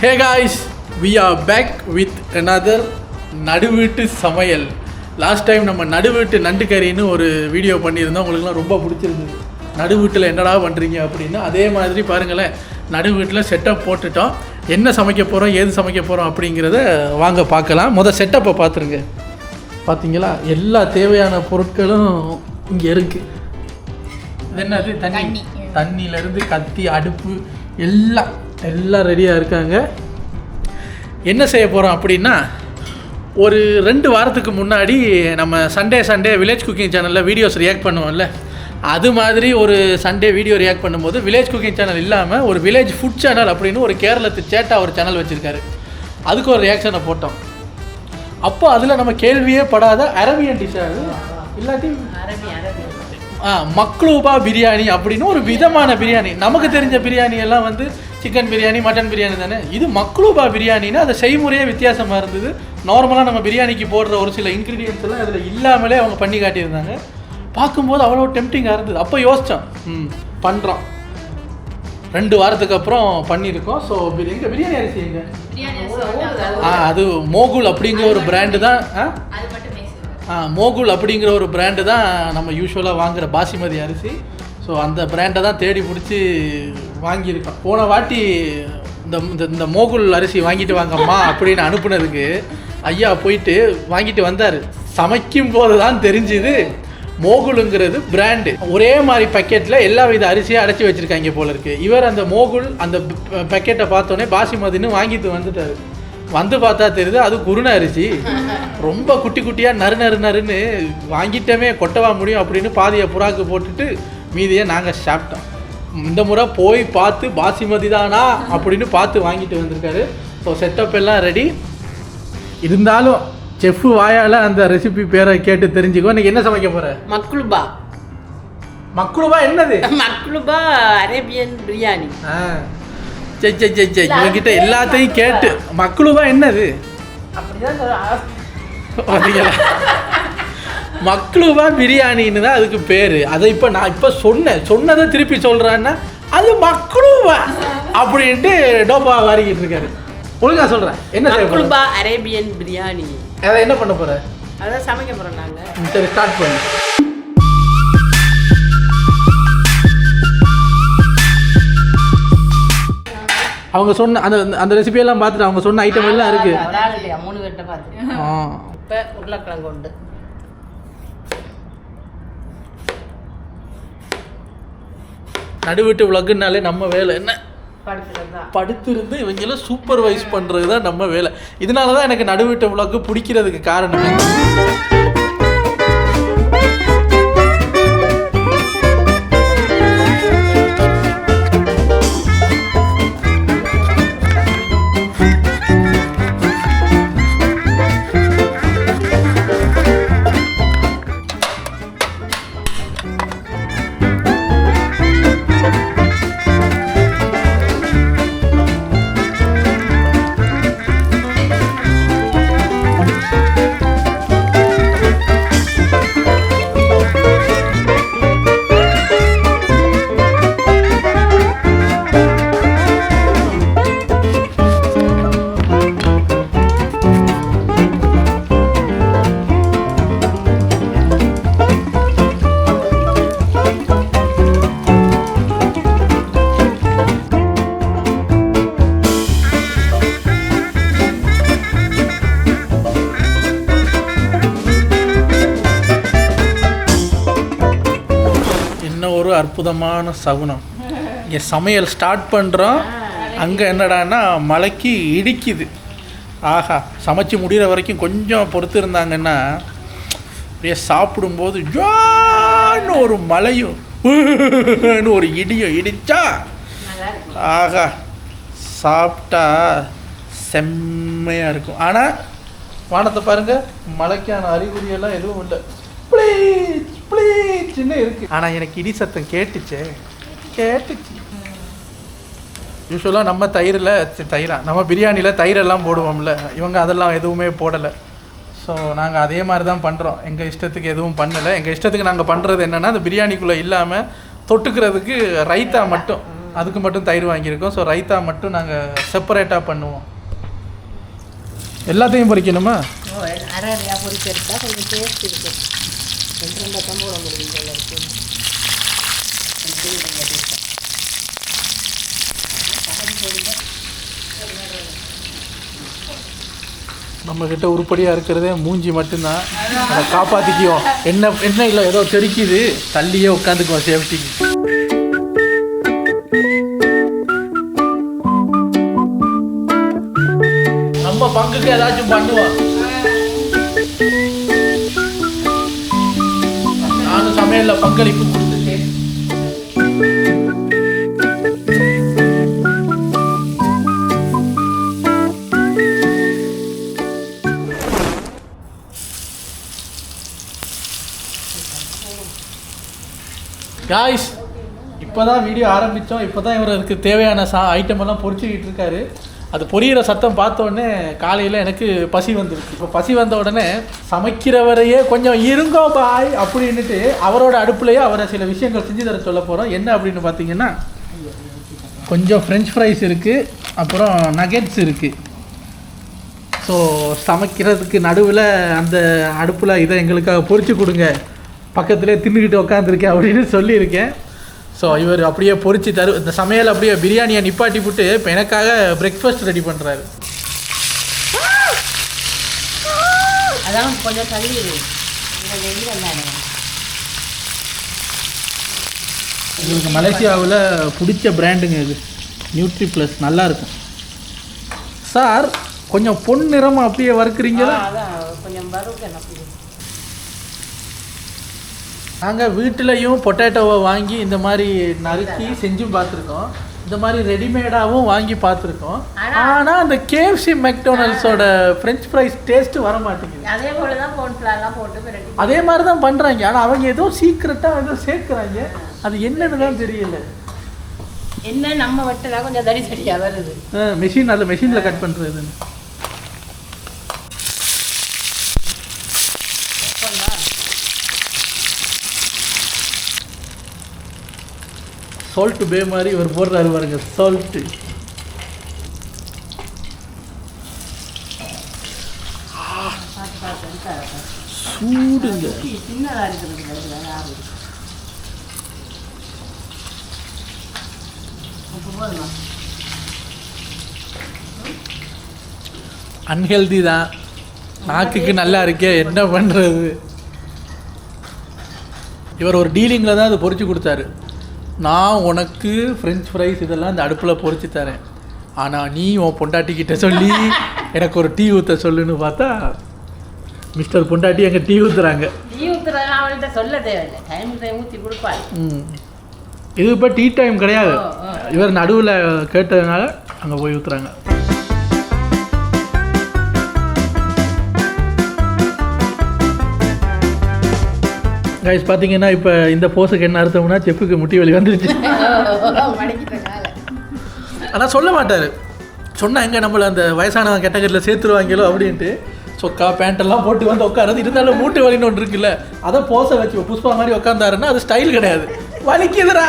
Hey guys, we are back with another நடுவீட்டு சமையல். Last time நம்ம நடுவீட்டு நண்டு கறின்னு ஒரு வீடியோ பண்ணியிருந்தோம். உங்களுக்குலாம் ரொம்ப பிடிச்சிருந்தது. நடுவீட்டில் என்னடா பண்ணுறீங்க அப்படின்னு. அதே மாதிரி பாருங்களேன், நடுவீட்டில் செட்டப் போட்டுட்டோம். என்ன சமைக்க போகிறோம், ஏது சமைக்க போகிறோம் அப்படிங்கிறத வாங்க பார்க்கலாம். செட்டப்பை பார்த்துருங்க. பார்த்தீங்களா, எல்லா தேவையான பொருட்களும் இங்கே இருக்குது. இது என்னது, தண்ணியிலேருந்து கத்தி, அடுப்பு எல்லாம் ரெடியாக இருக்காங்க. என்ன செய்ய போகிறோம் அப்படின்னா, ஒரு 2 வாரத்துக்கு முன்னாடி நம்ம சண்டே வில்லேஜ் குக்கிங் சேனலில் வீடியோஸ் ரியாக்ட் பண்ணுவோம்ல, அது மாதிரி ஒரு சண்டே வீடியோ ரியாக்ட் பண்ணும்போது வில்லேஜ் குக்கிங் சேனல் இல்லாமல் ஒரு வில்லேஜ் ஃபுட் சேனல் அப்படின்னு ஒரு கேரளத்து சேட்டா ஒரு சேனல் வச்சுருக்காரு. அதுக்கு ஒரு ரியாக்ஷனை போட்டோம். அப்போ அதில் நம்ம கேள்வியே படாத அரபியன் டிஷ் இல்லாட்டி மக்லூபா பிரியாணி அப்படின்னு ஒரு விதமான பிரியாணி. நமக்கு தெரிஞ்ச பிரியாணி எல்லாம் வந்து சிக்கன் பிரியாணி, மட்டன் பிரியாணி தானே. இது மக்லூபா பிரியாணின்னா அது செய்முறையே வித்தியாசமாக இருந்தது. நார்மலாக நம்ம பிரியாணிக்கு போடுற ஒரு சில இன்க்ரீடியன்ஸ் எல்லாம் அதில் இல்லாமலே அவங்க பண்ணி காட்டியிருந்தாங்க. பார்க்கும்போது அவ்வளோ டெம்ப்டிங்காக இருந்தது. அப்போ யோசித்தோம், பண்ணுறோம். 2 வாரத்துக்கு அப்புறம் பண்ணியிருக்கோம். ஸோ எங்கள் பிரியாணி அரிசி எங்க அது மோகுல் அப்படிங்கிற ஒரு பிராண்டு தான். மோகுல் அப்படிங்கிற ஒரு பிராண்டு தான் நம்ம யூஸ்வலாக வாங்குகிற பாசிமதி அரிசி. ஸோ அந்த பிராண்டை தான் தேடி பிடிச்சி வாங்கியிருக்கோம். போன வாட்டி இந்த மோகுல் அரிசி வாங்கிட்டு வாங்கம்மா அப்படின்னு அனுப்புனதுக்கு ஐயா போயிட்டு வாங்கிட்டு வந்தார். சமைக்கும் போது தான் தெரிஞ்சுது மோகுலுங்கிறது பிராண்டு. ஒரே மாதிரி பேக்கெட்டில் எல்லா வித அரிசியும் அடைச்சி வச்சுருக்காங்க போல இருக்குது. இவர் அந்த மோகுல் அந்த பேக்கெட்டை பார்த்தோன்னே பாசிமதின்னு வாங்கிட்டு வந்துட்டார். வந்து பார்த்தா தெரியுது அது குருண அரிசி. ரொம்ப குட்டி குட்டியாக நறுன்னு வாங்கிட்டமே கொட்டவா முடியும் அப்படின்னு பாதியை புறாக்கு போட்டுட்டு மீதியை நாங்கள் சாப்பிட்டோம். இந்த முறை போய் பார்த்து பாசிமதி தானா அப்படின்னு பார்த்து வாங்கிட்டு வந்திருக்காரு. ஸோ செட்டப் எல்லாம் ரெடி. இருந்தாலும் செஃப் வாயால் அந்த ரெசிபி பேரை கேட்டு தெரிஞ்சுக்கோ. இன்னைக்கு என்ன சமைக்க போகிற? மக்லூபா என்னது? மக்லூபா அரேபியன் பிரியாணி. இவங்கிட்ட எல்லாத்தையும் கேட்டு மக்லூபா என்னது மக்லூபா பிரியாணின்னு தான் அதுக்கு பேர். அதை இப்போ நான் சொன்னதை திருப்பி சொல்கிறேன்னா அது மக்லூபா அப்படின்ட்டு டோப்பா வாரிக்கிட்டு இருக்காரு. ஒழுங்கா சொல்கிறேன், என்ன மக்லூபா அரேபியன் பிரியாணி. அதை என்ன பண்ண போகிற? அதான் சமைக்க போகிறோம் நாங்கள். சரி, ஸ்டார்ட் பண்ணு. அவங்க சொன்ன அந்த ரெசிபியெல்லாம் பார்த்துட்டு அவங்க சொன்ன ஐட்டம் எல்லாம் இருக்கு. 3 பேர்ட்ட பார்த்து இப்போ உருளைக்கிழங்கு உண்டு. நடுவீட்டு விளக்குனாலே நம்ம வேலை என்ன? படுத்திருந்து இவங்கெல்லாம் சூப்பர்வைஸ் பண்ணுறது தான் நம்ம வேலை. இதனால தான் எனக்கு நடுவீட்டு விளக்கு பிடிக்கிறதுக்கு காரணம். ஒரு அற்புதமான சகுனம். இங்கே சமையல் ஸ்டார்ட் பண்ணுறோம், அங்கே என்னடான்னா மலைக்கு இடிக்குது. ஆஹா, சமைச்சு முடிகிற வரைக்கும் கொஞ்சம் பொறுத்து இருந்தாங்கன்னா அப்படியே சாப்பிடும்போது ஜான்னு ஒரு மலையும் ஒரு இடியும் இடிச்சா ஆஹா சாப்பிட்டா செம்மையாக இருக்கும். ஆனால் வானத்தை பாருங்கள், மலைக்கான அறிகுறியெல்லாம் எதுவும் இல்லை, ப்ளீச்சுன்னு இருக்கு. ஆனால் எனக்கு இடி சத்தம் கேட்டுச்சு. யூஸ்வலாக நம்ம நம்ம பிரியாணியில் தயிரெல்லாம் போடுவோம்ல, இவங்க அதெல்லாம் எதுவுமே போடலை. ஸோ நாங்கள் அதே மாதிரி தான் பண்ணுறோம். எங்கள் இஷ்டத்துக்கு எதுவும் பண்ணலை. எங்கள் இஷ்டத்துக்கு நாங்கள் பண்ணுறது என்னென்னா, அந்த பிரியாணிக்குள்ளே இல்லாமல் தொட்டுக்கிறதுக்கு ரைத்தா மட்டும். அதுக்கு மட்டும் தயிர் வாங்கியிருக்கோம். ஸோ ரைத்தா மட்டும் நாங்கள் செப்பரேட்டாக பண்ணுவோம். எல்லாத்தையும் பொரிக்கணுமா? அரை அரையாக பொரிச்சு எடுத்தால் கொஞ்சம் டேஸ்ட் இருக்கும். 2 பக்கம் போட முடியும் போல இருக்கு. நம்மக்கிட்ட உருப்படியாக இருக்கிறதே மூஞ்சி மட்டும்தான். அதை காப்பாற்றிக்குவோம். என்ன இல்லை ஏதோ தெரிக்குது, தள்ளியே உட்காந்துக்குவோம் சேஃப்டிக்கு. நம்ம பங்குக்கு ஏதாச்சும் பண்ணுவோம். நானும் சமையலில் பங்களிப்பு கொடுத்துட்டேன். காய்ஸ், இப்போ தான் வீடியோ ஆரம்பித்தோம். இப்போ தான் இவருக்கு தேவையான ஐட்டம் எல்லாம் பொரிச்சுக்கிட்டு இருக்காரு. அது பொரியிற சத்தம் பார்த்தோடனே காலையில் எனக்கு பசி வந்துருக்கு. இப்போ பசி வந்த உடனே சமைக்கிறவரையே கொஞ்சம் இருங்கோ பாய் அப்படின்ட்டு அவரோட அடுப்புலையே அவரை சில விஷயங்கள் செஞ்சு தர சொல்ல போகிறோம். என்ன அப்படின்னு பார்த்தீங்கன்னா, கொஞ்சம் ஃப்ரெஞ்ச் ஃப்ரைஸ் இருக்குது, அப்புறம் நகெட்ஸ் இருக்குது. ஸோ சமைக்கிறதுக்கு நடுவில் அந்த அடுப்பில் இதை எங்களுக்காக பொரிச்சு கொடுங்க, பக்கத்துலேயே தின்னுக்கிட்டு உட்காந்துருக்கேன் அப்படின்னு சொல்லியிருக்கேன். ஸோ இவர் அப்படியே பொரிச்சு இந்த சமையல் அப்படியே பிரியாணியை நிப்பாட்டி போட்டு இப்போ எனக்காக பிரேக்ஃபாஸ்ட் ரெடி பண்ணுறாரு. அதான் கொஞ்சம் தள்ளி உங்களுக்கு மலேசியாவில் பிடிச்ச பிராண்டுங்க இது, நியூட்ரி ப்ளஸ். நல்லாயிருக்கும் சார். கொஞ்சம் பொன் நிறமாக அப்படியே வறுக்குறீங்களா? கொஞ்சம் நாங்கள் வீட்டிலையும் பொட்டேட்டோவை வாங்கி இந்த மாதிரி நறுக்கி செஞ்சும் பார்த்துருக்கோம். இந்த மாதிரி ரெடிமேடாகவும் வாங்கி பார்த்துருக்கோம். ஆனால் அந்த KFC மெக்டொனால்ட்ஸோட ஃப்ரெஞ்ச் ஃப்ரைஸ் டேஸ்ட்டு வர மாட்டேங்குது. அதே போல தான் கோன்ஃப்ளவர்லாம் போட்டு அதே மாதிரி தான் பண்ணுறாங்க. ஆனால் அவங்க ஏதோ சீக்கிரட்டாக ஏதோ சேர்க்குறாங்க. அது என்னன்னு தான் தெரியல. என்ன நம்ம வெட்டலாம் கொஞ்சம் தடி சரியாக வருது. மெஷின் அதில் மெஷினில் கட் பண்ணுறதுன்னு. சால்ட் பே மாதிரி இவர் போடுறாரு பாருங்க, சால்ட்டு. சூடுங்க. அன்ஹெல்தி தான், நாக்குக்கு நல்லா இருக்கே, என்ன பண்ணுறது. இவர் ஒரு டீலிங்கில் தான் அது பொரிச்சு கொடுத்தாரு. நான் உனக்கு ஃப்ரெஞ்ச் ஃப்ரைஸ் இதெல்லாம் இந்த அடுப்பில் பொரிச்சு தரேன், ஆனால் நீ உன் பொண்டாட்டிக்கிட்ட சொல்லி எனக்கு ஒரு டீ ஊற்ற சொல்லுன்னு பார்த்தா மிஸ்டர் பொண்டாட்டி எங்கள் டீ ஊற்றுறாங்க. டீ ஊற்றுறாங்க, அவள்கிட்ட சொல்ல தேவையில்லை, டைம் ஊற்றி கொடுப்பாள். இது இப்போ டீ டைம் கிடையாது, இவர் நடுவில் கேட்டதுனால அங்கே போய் ஊற்றுறாங்க. கைஸ் பார்த்தீங்கன்னா இப்போ இந்த போஸுக்கு என்ன அர்த்தம்னா, செப்புக்கு முட்டி வலி வந்துருச்சு. ஆனால் சொல்ல மாட்டார். சொன்னால் எங்கே நம்மளை அந்த வயசானவங்க கேட்டகரியில் சேர்த்துருவாங்களோ அப்படின்ட்டு சொக்கா பேண்ட்டெல்லாம் போட்டு வந்து உட்காரது. இருந்தாலும் மூட்டு வலின்னு ஒன்று இருக்குல்ல, அதை போஸை வச்சு புஷ்பா மாதிரி உட்காந்தாருன்னா அது ஸ்டைல் கிடையாது. வலிக்குதுடா,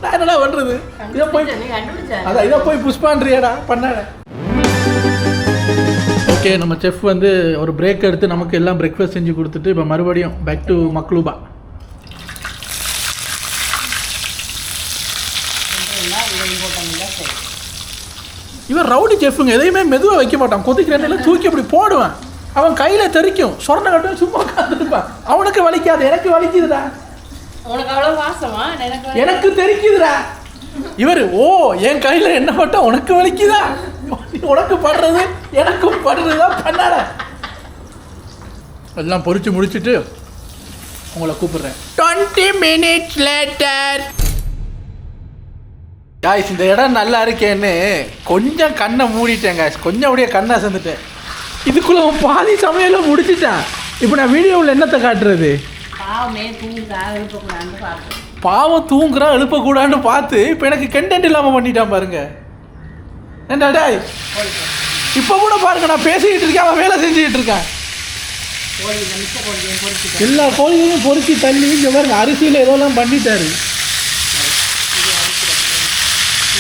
நான் என்னடா பண்ணுறது, இதை போய் அதான் இதை போய் புஷ்பான்றியாடா பண்ணாட. ஓகே, நம்ம செஃப் வந்து ஒரு பிரேக் எடுத்து நமக்கு எல்லாம் பிரேக்ஃபாஸ்ட் செஞ்சு கொடுத்துட்டு இப்போ மறுபடியும் பேக் டு மக்லூபா. இவன் ரவுடி செஃப்புங்க, எதையுமே மெதுவாக வைக்க மாட்டான். கொதிக்கிற எண்ணெயில் தூக்கி அப்படி போடுவான், அவன் கையில் தெறிக்கும், சொரணை கட்டும், சும்மா உட்காந்துருப்பான். அவனுக்கு வலிக்காது, எனக்கு வலிக்குதுடா. எனக்கு தெரிக்குதுடா. இவர் ஓ என் கையில் என்ன பட்டா உனக்கு வலிக்குதா, உனக்கு படுறது எனக்கும் படுறதா பண்ணாட. எல்லாம் பொரிச்சு முடிச்சுட்டு உங்களை கூப்பிடுறேன். 20 minutes later. காய்ஸ், இந்த இடம் நல்லா இருக்கேன்னு கொஞ்சம் கண்ணை மூடிட்டேன் காய்ஸ், கொஞ்சம் அப்படியே கண்ணை சேர்ந்துட்டேன். இதுக்குள்ள பாதி சமையல முடிச்சுட்டேன். இப்போ நான் வீடியோவில் என்னத்தை காட்டுறது? பாவம் தூங்குறா எழுப்பக்கூடாதுன்னு பார்த்து இப்போ எனக்கு கண்டென்ட் இல்லாமல் பண்ணிட்டான் பாருங்க. என்னடா இப்போ கூட பாருங்க, நான் பேசிக்கிட்டு இருக்கேன், அவன் வேலை செஞ்சுக்கிட்டு இருக்கான். எல்லா கோழிகளையும் பொறுக்கி தள்ளி இங்கே பாருங்க, அரிசியில் ஏதோலாம் பண்ணிட்டாரு.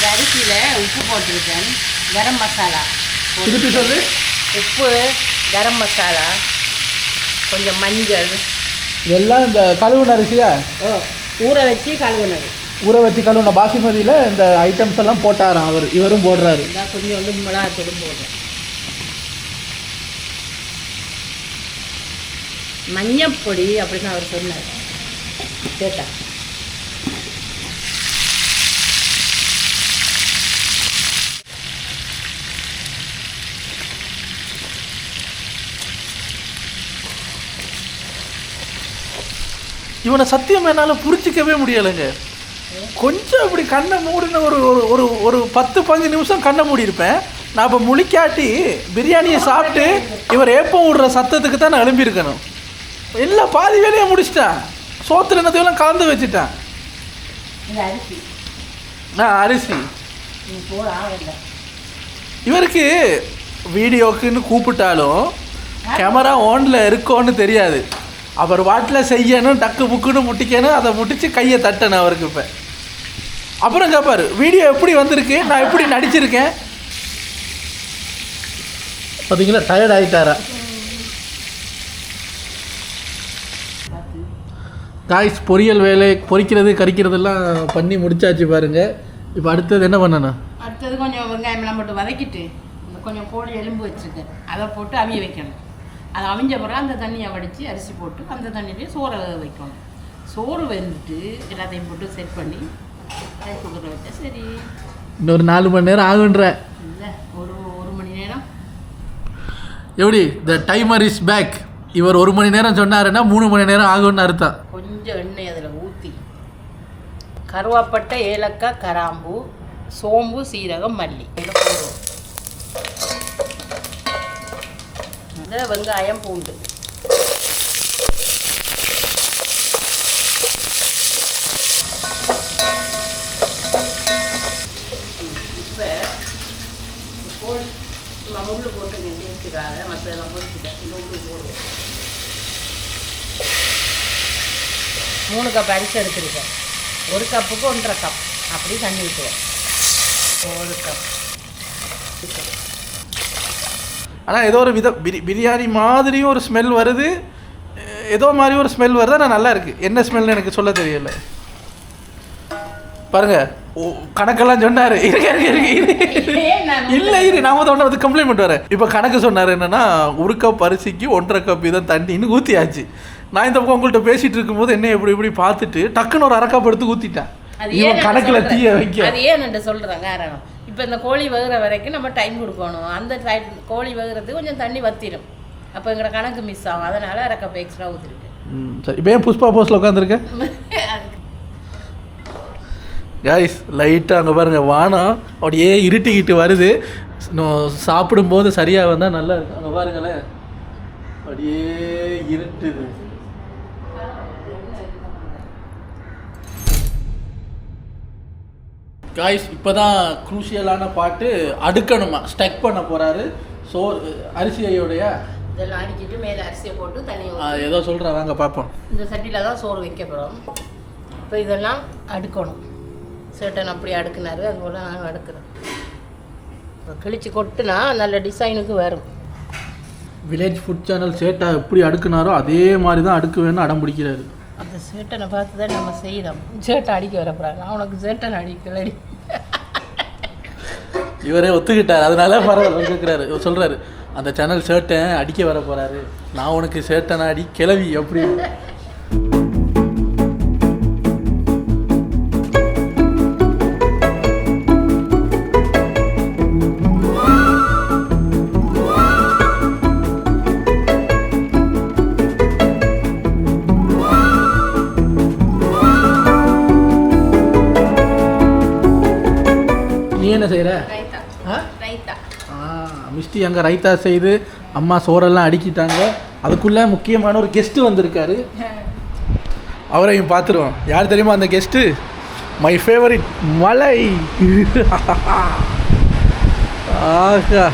இந்த அரிசியில் உப்பு போட்டிருக்கேன், கரம் மசாலா திருப்பி சொல்லு. உப்பு, கரம் மசாலா, கொஞ்சம் மஞ்சள், இதெல்லாம் இந்த கழுவுன அரிசியா? ஊற வச்சு கழுவுனது. ஊற வச்சு கழுவுன பாசுமதியில் இந்த ஐட்டம்ஸ் எல்லாம் போட்டாராம் அவர். இவரும் போடுறாரு. கொஞ்சம் வந்து மிளகாத்தூள் போடுறேன். மஞ்சப்பொடி அப்படின்னு அவர் சொன்னார். கேட்டா இவனை சத்தியம் என்னால் புரிச்சிக்கவே முடியலைங்க. கொஞ்சம் இப்படி கண்ணை மூடின ஒரு ஒரு ஒரு 10-15 நிமிஷம் கண்ணை மூடி இருப்பேன். நான் இப்போ முழிக்காட்டி பிரியாணியை சாப்பிட்டு இவர் ஏப்பம் விடுற சத்தத்துக்கு தான் நான் எழும்பியிருக்கணும். எல்லாம் பாதி வேலையை முடிச்சிட்டேன். சோத்துல என்னத்தையெல்லாம் கலந்து வச்சுட்டேன். அரிசி இவருக்கு வீடியோக்குன்னு கூப்பிட்டாலும் கேமரா ஓனில் இருக்கோன்னு தெரியாது. அவர் வாட்டில் செய்யணும், டக்கு புக்குன்னு முட்டிக்கணும், அதை முட்டிச்சு கையை தட்டணும் அவருக்கு. இப்போ அப்புறம் கேட்பார், வீடியோ எப்படி வந்திருக்கு, நான் எப்படி நடிச்சிருக்கேன். பார்த்தீங்களா, டயர்ட் ஆகிட்டாரா? காய்ஸ் பொரியல் வேலை, பொரிக்கிறது கறிக்கிறதெல்லாம் பண்ணி முடிச்சாச்சு பாருங்கள். இப்போ அடுத்தது என்ன பண்ணணும்? அடுத்தது கொஞ்சம் வெங்காயமெல்லாம் போட்டு வதக்கிட்டு கொஞ்சம் கோழி எலும்பு வச்சுருக்கேன், அதை போட்டு அவிய வைக்கணும். அது அவிஞ்ச பிறகு அந்த தண்ணியை வடித்து அரிசி போட்டு அந்த தண்ணியிலே சோறை வைக்கணும். சோறு வெந்துட்டு எல்லாத்தையும் போட்டு செட் பண்ணி குக்கரை வச்சா சரி. இன்னொரு 4 மணி நேரம் ஆகுன்ற. இல்லை, ஒரு மணி நேரம். எப்படி த டைமர் இஸ் பேக். இவர் 1 மணி நேரம் சொன்னாருன்னா 3 மணி நேரம் ஆகும்னு அர்த்தம். கொஞ்சம் எண்ணெய் அதில் ஊற்றி கருவாப்பட்டை, ஏலக்காய், கிராம்பு, சோம்பு, சீரகம், மல்லி போடுவோம். வெங்காயம், பூண்டு, இப்போ கோழி முள்ளு போட்டு நிறுத்திக்காத, மற்றதெல்லாம் பொறிச்சிட்டேன். இந்த உப்பு போடுவோம். 3 கப் அரிசி எடுத்துருக்கேன். 1 கப்புக்கு 1.5 கப் அப்படி தண்ணி ஊற்றுவோம். 1 கப். ஆனால் ஏதோ ஒரு பிரியாணி மாதிரியும் ஒரு ஸ்மெல் வருது, ஏதோ மாதிரி ஒரு ஸ்மெல் வருது. ஆனால் நல்லா இருக்குது. என்ன ஸ்மெல்னு எனக்கு சொல்ல தெரியல. பாருங்க, கணக்கெல்லாம் சொன்னார். இல்லை நாம தான் வந்து கம்ப்ளைண்ட் வரேன். இப்போ கணக்கு சொன்னார் என்னன்னா, 1 கப் அரிசிக்கு 1.5 கப் இதான் தண்ணின்னு ஊற்றியாச்சு. நான் இந்த பக்கம் உங்கள்கிட்ட பேசிகிட்டு இருக்கும்போது என்ன இப்படி பார்த்துட்டு டக்குன்னு ஒரு 1/2 கப் எடுத்து ஊற்றிட்டேன். இவன் கணக்கில் தீய வைக்க. அது ஏன்னு சொல்கிறேன் காரணம். இப்போ இந்த கோழி வேகிற வரைக்கும் நம்ம டைம் கொடுக்கணும். அந்த கோழி வேகிறதுக்கு கொஞ்சம் தண்ணி வத்திடும். அப்போ எங்களோட கணக்கு மிஸ் ஆகும். அதனால் 1/2 கப் எக்ஸ்ட்ரா ஊற்றிருக்கேன். சரி, இப்போ ஏன் புஷ்பா போஸ்டில் உட்காந்துருக்கேன்? காய்ஸ் லைட்டாக அங்கே பாருங்கள், வானம் அப்படியே இருட்டிக்கிட்டு வருது. சாப்பிடும்போது சரியாக வந்தால் நல்லா இருக்கும். அங்கே பாருங்களேன், அப்படியே இருட்டுது. காய்ஸ் இப்போ தான் குரூஷியலான பாட்டு அடுக்கணுமா, ஸ்டக் பண்ண போகிறாரு. அரிசியோடைய இதெல்லாம் அடிக்கிட்டு மேலே அரிசியை போட்டு தண்ணி ஏதோ சொல்கிறேன், வாங்க பார்ப்போம். இந்த சட்டியில் தான் சோறு வைக்க போகிறோம். இப்போ இதெல்லாம் அடுக்கணும். சேட்டன் அப்படி அடுக்குனாரு, அதுபோல் நாங்கள் அடுக்குறோம். இப்போ கிழிச்சு கொட்டுனா நல்ல டிசைனுக்கு வரும். வில்லேஜ் ஃபுட் சேனல் சேட்டை எப்படி அடுக்குனாரோ அதே மாதிரி தான் அடுக்குவேன்னு அடம் பிடிக்கிறாரு. அந்த சேட்டனை பார்த்து தான் நம்ம செய்கிறோம். சேட்டை அடிக்க வரப்போறாங்க. அவனுக்கு சேட்டன் அடிக்கலடி. இவரே ஒத்துக்கிட்டார், அதனால பரவாயில்ல கேட்குறாரு. இவர் சொல்கிறாரு, அந்த சேனல் சேட்டன் அடிக்க வர போகிறாரு, நான் உனக்கு சேட்டனை அடி கிளவி அப்படி. என்ன செய்கிற? மிஸ்டி அங்கே ரைத்தா செய்து அம்மா சோறெல்லாம் அடிக்கிட்டாங்க. அதுக்குள்ளே முக்கியமான ஒரு கெஸ்ட்டு வந்திருக்காரு. அவரையும் பார்த்துருவோம். யார் தெரியுமா அந்த கெஸ்ட்டு? மை ஃபேவரிட் மலை. ஆஹா,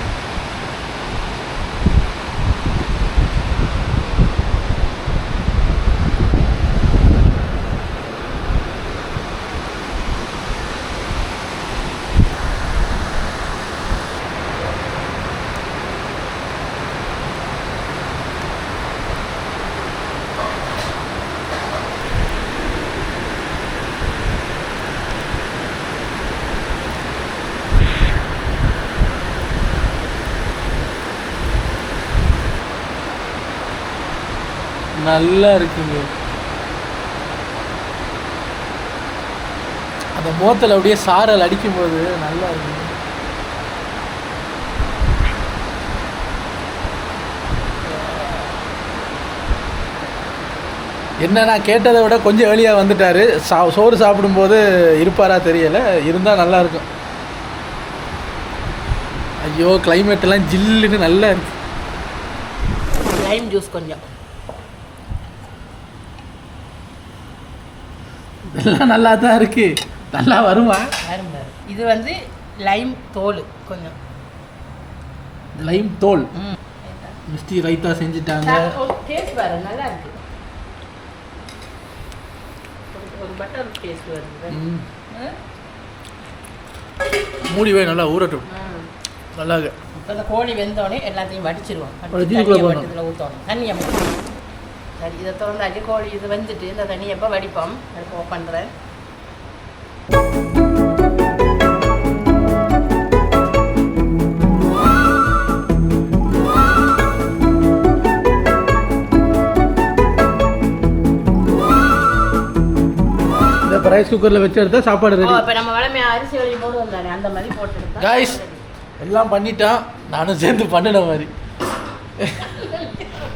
நல்லா இருக்குங்க. அந்த மோத்தில் அப்படியே சாரல் அடிக்கும்போது நல்லா இருக்கு. என்ன நான் கேட்டதை விட கொஞ்சம் ஏர்லியாக வந்துட்டார். சோறு சாப்பிடும்போது இருப்பாரா தெரியலை, இருந்தால் நல்லாயிருக்கும். ஐயோ கிளைமேட்டெல்லாம் ஜில்லுன்னு நல்லா இருக்கு. லைம் ஜூஸ் கொஞ்சம் இதெல்லாம் நல்லா தான் இருக்குது. நல்லா வருமா? இது வந்து லைம் தோல் கொஞ்சம். லைம் தோல் மிஸ்டி ரைத்தா செஞ்சுட்டாங்க. டேஸ்ட் பாரு நல்லா இருக்கு. ஒரு பட்டர் டேஸ்ட் வருது. மூடிவே நல்லா ஊறட்டும். நல்லா இப்போ இந்த கோழி வெந்தோடனே எல்லாத்தையும் வடிச்சிருவோம். இதில் ஊற்றணும் தண்ணியை. சரி இதை திறந்தாச்சு. கோழி இது வந்துட்டு இந்த தண்ணி எப்போ வடிப்போம். அடுப்பு ஆஃப் பண்ணுறேன். இப்போ ரைஸ் குக்கரில் வச்சு எடுத்தா சாப்பாடு ரெடி. இப்போ நம்ம வளமையை அரிசி வழி போடு வந்தானே அந்த மாதிரி போட்டு காய்ஸ் எல்லாம் பண்ணிட்டான். நானும் சேர்ந்து பண்ணின மாதிரி.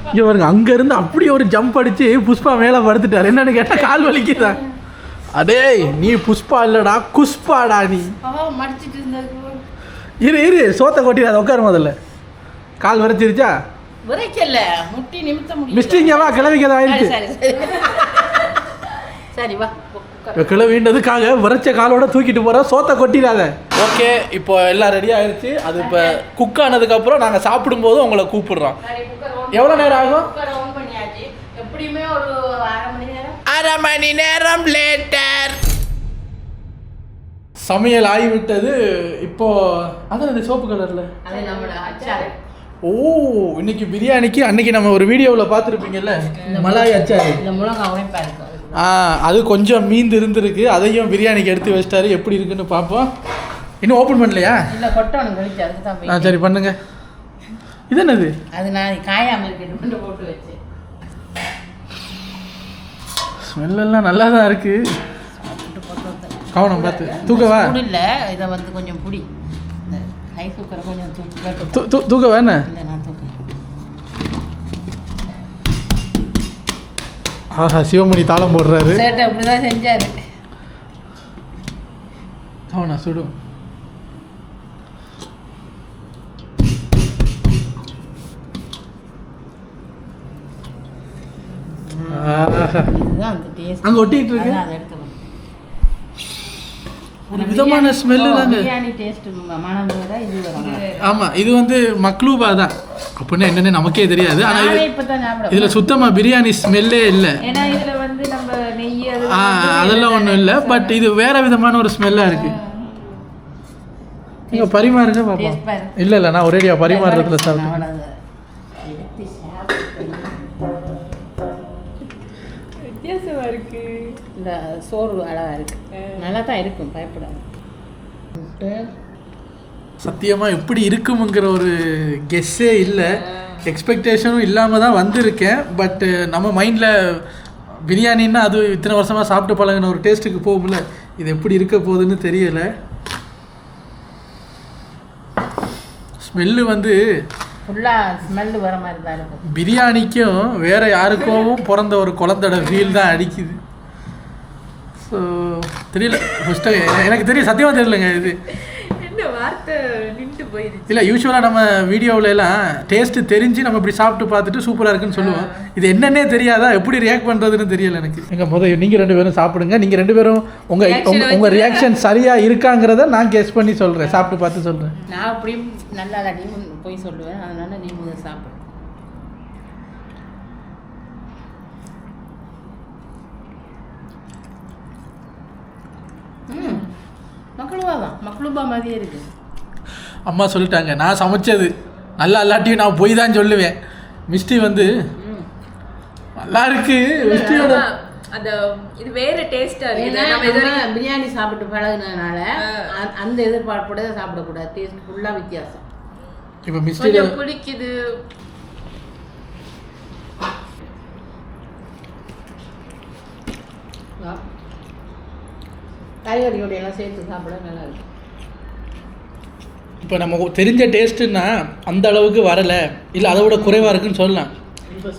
இங்கே பாருங்க, அங்கேருந்து அப்படியே ஒரு ஜம்ப் அடித்து புஷ்பா மேலே படுத்துட்டார். என்னன்னு கேட்டால் கால் வலிக்குதான். அடே நீ புஷ்பா இல்லைடா குஷ்பாடா நீ. மடிச்சிட்டு இருந்தது. இரு சோத்தை கொட்டிடாத, உட்காரு முதல்ல. கால் வரைச்சிருச்சா? விரைக்கல, முட்டி நிமித்த முடியும். மிஸ்டிங்கவா கிளவிக்கதான் ஆயிடுச்சு. சரி வா. கிளவின்றதுக்காக விரைச்ச காலோட தூக்கிட்டு போகிறோம். சோத்தை கொட்டிடாத. ஓகே இப்போ எல்லாம் ரெடி ஆயிடுச்சு. அது இப்போ குக் ஆனதுக்கப்புறம் நாங்கள் சாப்பிடும்போது உங்களை கூப்பிடுறோம். எவ்வளோ நேரம் ஆகும்? எப்படியுமே ஒரு அரை மணி நேரம் லேட்டர். சமையல் ஆகிவிட்டது. இப்போ அதான் இந்த சோப்பு கலரில் ஓ இன்னைக்கு பிரியாணிக்கு அன்னைக்கு நம்ம ஒரு வீடியோவில் பார்த்துருப்பீங்கல்ல மலாய் அச்சாரு. இந்த முழங்காய் உடைப்பா இருக்கும். அது கொஞ்சம் மீந்து இருந்திருக்கு. அதையும் பிரியாணிக்கு எடுத்து வச்சிட்டாரு. எப்படி இருக்குன்னு பார்ப்போம். இன்னும் ஓப்பன் பண்ணலையா? இல்லை கொட்டணும் கழிச்சு அதுக்கு தான். சரி பண்ணுங்க. இது என்னது? அது நான் காயாமல் இருக்கு போட்டு வச்சு. ஸ்மெல்லாம் நல்லா தான் இருக்கு. கவனம் பார்த்து தூக்கவா? இல்லை இதை வந்து கொஞ்சம் புடி. இந்த ரைஸ் குக்கரை கொஞ்சம் தூக்கவா? என்ன இல்லை நான் தூக்க. ஆஹா சிவமணி தாளம் போடுறாரு. சேட்டை அப்படிதான் செஞ்சாரு. கவனா சுடும். அங்க ஒட்டிட்டு இருக்கு. ஒரு விதமான ஸ்மெல்லு தாங்க. பிரியாணி டேஸ்ட் மனம் வேற இது வேற. ஆமா இது வந்து மக்லூபா தான். அப்படின்னா என்னன்னு நமக்கே தெரியாது. ஆனா இதுல சுத்தமா பிரியாணி ஸ்மெல்லே இல்லை. ஏன்னா இதுல வந்து நம்ம நெய் அதெல்லாம் ஒன்றும் இல்லை. பட் இது வேற விதமான ஒரு ஸ்மெல்லா இருக்கு. நீங்க பரிமாறுங்க பாப்போம். இல்ல நான் ஒரேடியா பரிமாறுறதுல சாப்பிட்டேன். வித்தியாசமா இருக்கு. இந்த சோறு அழகா இருக்கு. நல்லா தான் இருக்கும், பயப்படாது. சத்தியமா எப்படி இருக்குமுங்கிற ஒரு கெஸ்ஸே இல்லை. எக்ஸ்பெக்டேஷனும் இல்லாமல் தான் வந்திருக்கேன். பட் நம்ம மைண்டில் பிரியாணின்னா அது இத்தனை வருஷமாக சாப்பிட்டு பழகின ஒரு டேஸ்ட்டுக்கு போகும்ல. இது எப்படி இருக்க போகுதுன்னு தெரியலை. ஸ்மெல்லு வந்து ஃபுல்லாக ஸ்மெல்லு வர மாதிரி தான் இருக்கும். பிரியாணிக்கும் வேறு யாருக்கும் பிறந்த ஒரு குழந்தையோட ஃபீல் தான் அடிக்குது. ஸோ தெரியல. ஃபஸ்ட்டு எனக்கு தெரியும், சத்தியமாக தெரியலங்க. இது என்ன வார்த்தை நின்று போயிடுச்சு. இல்லை யூஸ்வலாக நம்ம வீடியோவிலலாம் டேஸ்ட்டு தெரிஞ்சு நம்ம இப்படி சாப்பிட்டு பார்த்துட்டு சூப்பராக இருக்குன்னு சொல்லுவோம். இது என்னன்னே தெரியாதா, எப்படி ரியாக்ட் பண்ணுறதுன்னு தெரியல எனக்கு. எங்கள் நீங்கள் 2 பேரும் சாப்பிடுங்க. நீங்கள் 2 பேரும் உங்கள் ரியாக்ஷன் சரியாக இருக்காங்கிறத நான் கெஸ் பண்ணி சொல்கிறேன். சாப்பிட்டு பார்த்து சொல்கிறேன். நான் அப்படியும் நல்லா நீ போய் சொல்லுவேன். அதனால நீ முதல் சாப்பிடு. மக்ளூபா மாதிரியே இருக்கு. அம்மா சொல்லிட்டாங்க, நான் சமைச்சது நல்லா இல்லாட்டியும் நான் போய் தான் சொல்லுவேன். மிஸ்டி வந்து நல்லா இருக்கு. மிஸ்டியோட அந்த இது வேற டேஸ்டா இருக்கு. நம்ம பிரியாணி சாப்பிட்டு பழகுனதுனால அந்த எதிர்பார்ப்போட சாப்பிடக்கூடாது. டேஸ்ட் ஃபுல்லாக வித்தியாசம். இப்போ மிஸ்டி புளிக்குது. காய்கறியோட எல்லாம் சேர்த்து சாப்பிட நல்லா இருக்கும். இப்போ நம்ம தெரிஞ்ச டேஸ்ட்டுன்னா அந்த அளவுக்கு வரலை இல்லை அதை விட குறைவாக இருக்குன்னு சொல்லலாம்.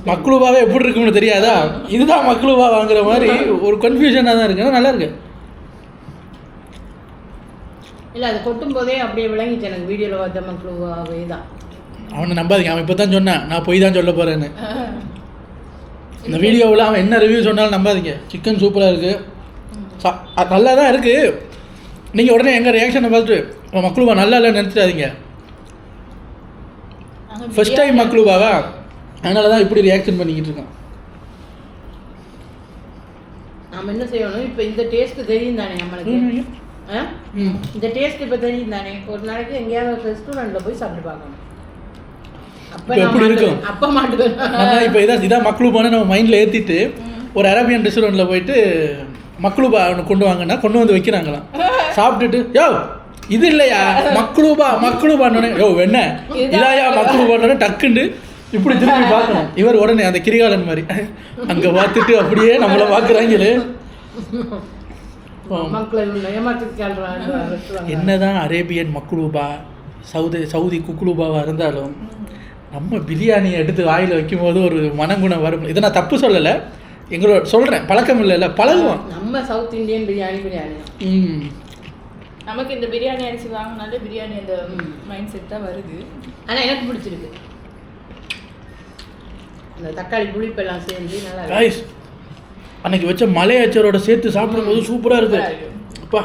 மக்ளூபாவே எப்படி இருக்குன்னு தெரியாதா, இதுதான் மக்ளூபா வாங்குற மாதிரி ஒரு கன்ஃபியூஷனாக தான் இருக்கு. நல்லா இருக்கு. இல்லை அது கொட்டும் போதே அப்படியே விளங்கிச்சு எனக்கு, வீடியோவில் பார்த்த மக்ளூபாவே தான். அவனை நம்பாதீங்க, அவன் இப்போ தான் சொன்னான் நான் போய் தான் சொல்ல போகிறேன்னு. இந்த வீடியோவில் அவன் என்ன ரிவ்யூ சொன்னாலும் நம்பாதீங்க. சிக்கன் சூப்பராக இருக்குது, நல்லா தான் இருக்குது. நீங்கள் உடனே எங்கள் ரியாக்ஷனை பார்த்துட்டு மக்ளூபா நல்லா இல்லைன்னு நினச்சிடாதீங்க. ஃபர்ஸ்ட் டைம் மக்ளூபாவா, அதனால தான் இப்படி ரியாக்ஷன் பண்ணிக்கிட்டு இருக்கோம். நாம் என்ன செய்யணும், இப்போ இந்த டேஸ்ட்டு தெரியும் தானே நம்மளுக்கு, இந்த டேஸ்ட் இப்போ தெரியும் தானே. ஒரு நாளைக்கு எங்கேயாவது ரெஸ்டாரண்ட்டில் போய் சாப்பிட்டு பார்க்கணும். இப்போ எப்படி இருக்கும் அப்போ மாட்டுவேன் நம்ம. இப்போ இதான் மக்ளூபான்னு நம்ம மைண்டில் ஏற்றிட்டு ஒரு அரேபியன் ரெஸ்டாரண்ட்டில் போயிட்டு மக்ளூபா ஒன்று கொண்டு வாங்கன்னா கொண்டு வந்து வைக்கிறாங்களாம். சாப்பிட்டுட்டு யோ இது இல்லையா மக்ளூபான்னு யோ என்ன இதாயா மக்ளூபான்னு டக்குண்டு இப்படி திரும்பி பார்க்கணும். இவர் உடனே அந்த கிரிகாலன் மாதிரி அங்கே பார்த்துட்டு அப்படியே நம்மளை பார்க்குறாங்களே. என்னதான் அரேபியன் மக்ளூபா சவுதி குக்லூபாவாக இருந்தாலும் நம்ம பிரியாணியை எடுத்து வாயில் வைக்கும்போது ஒரு மனங்குணம் வரும். இதை நான் தப்பு சொல்லலை, எங்களோட சொல்கிறேன், பழக்கம் இல்லைல்ல, பழகுவோம். நம்ம சவுத் இந்தியன் பிரியாணி நமக்கு இந்த பிரியாணி அரிசி வாங்கினாலே பிரியாணி அந்த மைண்ட் செட் தான் வருது. ஆனால் எனக்கு பிடிச்சிருக்கு அந்த தக்காளி புளிப்பெல்லாம் சேர்ந்து நல்லா. ரைஸ் அன்னைக்கு வச்ச மலையாச்சாரோட சேர்த்து சாப்பிடும்போது சூப்பராக இருக்குது. அப்பா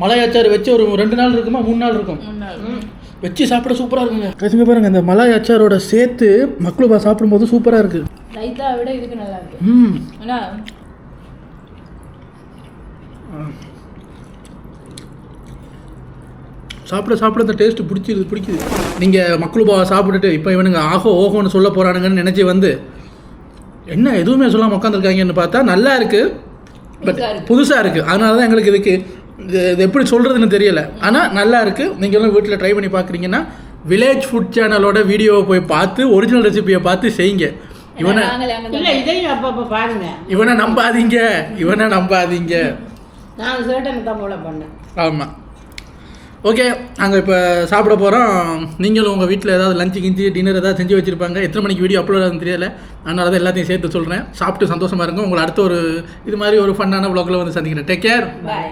மலையாச்சார் வச்சு ஒரு 2 நாள் இருக்குமா 3 நாள் இருக்கும், வச்சு சாப்பிட சூப்பராக இருக்குங்க. கசிங்க பாருங்க, இந்த மலாய் அச்சாரோட சேர்த்து மக்ளூபா சாப்பிடும்போது சூப்பராக இருக்குது. ரைத்தா விட இதுக்கு நல்லா இருக்கு. ஆனால் சாப்பிட இந்த டேஸ்ட்டு பிடிக்குது. நீங்கள் மக்ளூபாவை சாப்பிட்டுட்டு இப்போ இவனுங்க ஓஹோன்னு சொல்ல போகிறானுங்கன்னு நினச்சி வந்து என்ன எதுவுமே சொல்லாமல் உட்காந்துருக்காங்கன்னு பார்த்தா நல்லா இருக்குது, பட் புதுசாக இருக்குது. அதனால தான் எங்களுக்கு இதுக்கு இது எப்படி சொல்கிறதுன்னு தெரியலை. ஆனால் நல்லா இருக்குது. நீங்களும் வீட்டில் ட்ரை பண்ணி பார்க்குறீங்கன்னா வில்லேஜ் ஃபுட் சேனலோட வீடியோவை போய் பார்த்து ஒரிஜினல் ரெசிபியை பார்த்து செய்யுங்க. இதையும் அப்பப்போ பாருங்க. இவனை நம்பாதீங்க. நான் சர்டன் தான் போல பண்ணேன். ஆமாம். ஓகே, நாங்கள் இப்போ சாப்பிட போகிறோம். நீங்களும் உங்கள் வீட்டில் ஏதாவது லஞ்சு கிஞ்சி டின்னர் ஏதாவது செஞ்சு வச்சுருப்பாங்க. எத்தனை மணிக்கு வீடியோ அப்லோட் ஆகுதுன்னு தெரியல, அதனால தான் எல்லாத்தையும் சேர்த்து சொல்கிறேன். சாப்பிட்டு சந்தோஷமாக இருக்கும். உங்களை அடுத்த ஒரு இது மாதிரி ஒரு ஃபன்னான வ்ளாகில் வந்து சந்திக்கிறேன். Take care. பாய்.